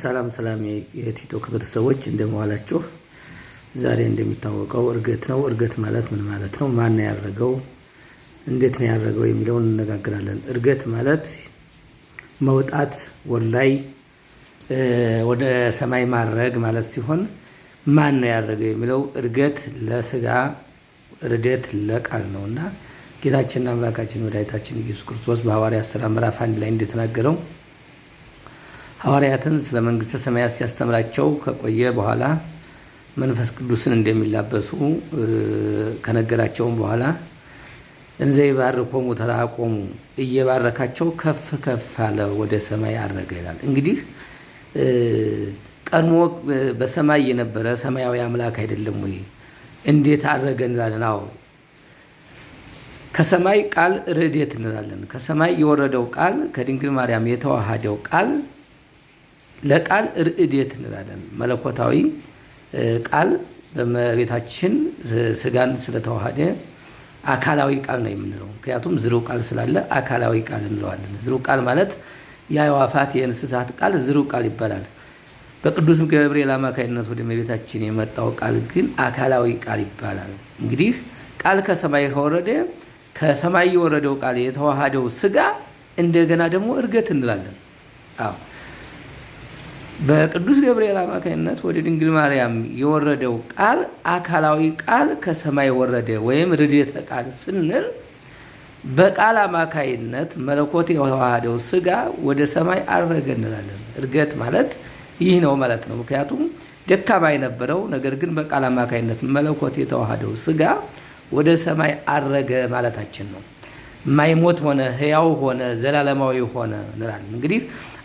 ሰላም የቲክቶክ ቤተሰቦች እንደምዋላችሁ። ዛሬ እንደሚታወቀው እርገት ነው። እርገት ማለት ምን ማለት ነው? ማን ነው ያደረገው? እንዴት ነው ያደረገው የሚለውን እንነጋገራለን። እርገት ማለት መውጣት ወላይ ወደ ሰማይ ማረግ ማለት ሲሆን ማን ነው ያደረገው የሚለው እርገት ለስጋ ርደት ለቃል ነውና ጌታችንና አምላካችን መድኃኒታችን ኢየሱስ ክርስቶስ በሐዋርያት ሥራ ምዕራፍ 1 ላይ እንደተናገረው ሐዋርያትን ስለ መንግስተ ሰማያት ሲያስተምራቸው ከቆየ በኋላ መንፈስ ቅዱስን እንደሚላበሱ ከነገራቸውም በኋላ እንዘ ይባርኮሙ ተራቆሙ እየባረካቸው ከፍ ከፍ አለ ወደ ሰማይ አረገ ይላል። እንግዲህ ቀድሞ በሰማይ የነበረ ሰማያዊ አምላክ አይደለም ወይ? እንዴት አረገ እንላለን? አዎ ከሰማይ ቃል ርዴት እንላለን። ከሰማይ የወረደው ቃል ከድንግል ማርያም የተዋሃደው ቃል ለቃል ርዴት እንላለን። መለኮታዊ ቃል በመቤታችን ስጋን ስለተዋሃደ አካላዊ ቃል ነው የምንለው። ምክንያቱም ዝሩው ቃል ስላለ አካላዊ ቃል እንለዋለን። ዝሩው ቃል ማለት የአዕዋፋት የእንስሳት ቃል ዝሩው ቃል ይባላል። በቅዱስ ገብርኤል አማካይነት ወደ እመቤታችን የመጣው ቃል ግን አካላዊ ቃል ይባላል። እንግዲህ ቃል ከሰማይ ከወረደ ከሰማይ የወረደው ቃል የተዋሃደው ስጋ እንደገና ደግሞ እርገት እንላለን። አዎ በቅዱስ ገብርኤል አማካይነት ወደ ድንግል ማርያም የወረደው ቃል አካላዊ ቃል ከሰማይ ወረደ ወይም ርዴተ ቃል ስንል በቃል አማካይነት መለኮት የተዋሃደው ስጋ ወደ ሰማይ አረገ እንላለን። እርገት ማለት ይህ ነው ማለት ነው። ምክንያቱም ደካማ የነበረው ነገር ግን በቃል አማካይነት መለኮት የተዋሃደው ስጋ ወደ ሰማይ አረገ ማለታችን ነው። ማይሞት ሆነ፣ ሕያው ሆነ፣ ዘላለማዊ ሆነ እንላለን። እንግዲህ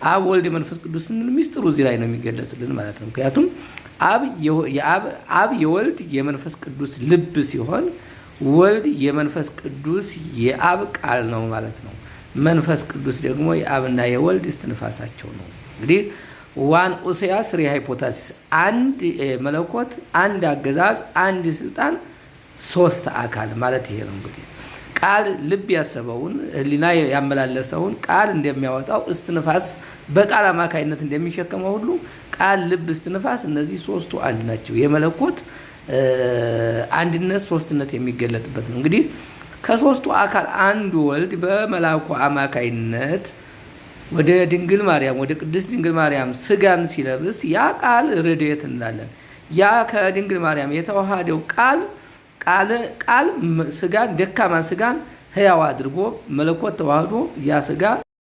አብ ወልድ መንፈስ ቅዱስ ስንል ሚስጥሩ እዚህ ላይ ነው የሚገለጽልን ማለት ነው። ምክንያቱም አብ የወልድ የመንፈስ ቅዱስ ልብ ሲሆን ወልድ የመንፈስ ቅዱስ የአብ ቃል ነው ማለት ነው። መንፈስ ቅዱስ ደግሞ የአብና የወልድ እስትንፋሳቸው ነው። እንግዲህ ዋን ኡሲያ ስሪ ሃይፖታሲስ አንድ መለኮት፣ አንድ አገዛዝ፣ አንድ ስልጣን፣ ሶስት አካል ማለት ይሄ ነው። እንግዲህ ቃል ልብ ያሰበውን ህሊና ያመላለሰውን ቃል እንደሚያወጣው እስትንፋስ በቃል አማካይነት እንደሚሸከመው ሁሉ ቃል፣ ልብ፣ እስትንፋስ እነዚህ ሶስቱ አንድ ናቸው። የመለኮት አንድነት ሶስትነት የሚገለጥበት ነው። እንግዲህ ከሶስቱ አካል አንዱ ወልድ በመላኩ አማካይነት ወደ ድንግል ማርያም ወደ ቅድስት ድንግል ማርያም ስጋን ሲለብስ ያ ቃል ርዴት እንላለን። ያ ከድንግል ማርያም የተዋሃደው ቃል ስጋን ደካማ ስጋን ሕያው አድርጎ መለኮት ተዋህዶ ያ ስጋ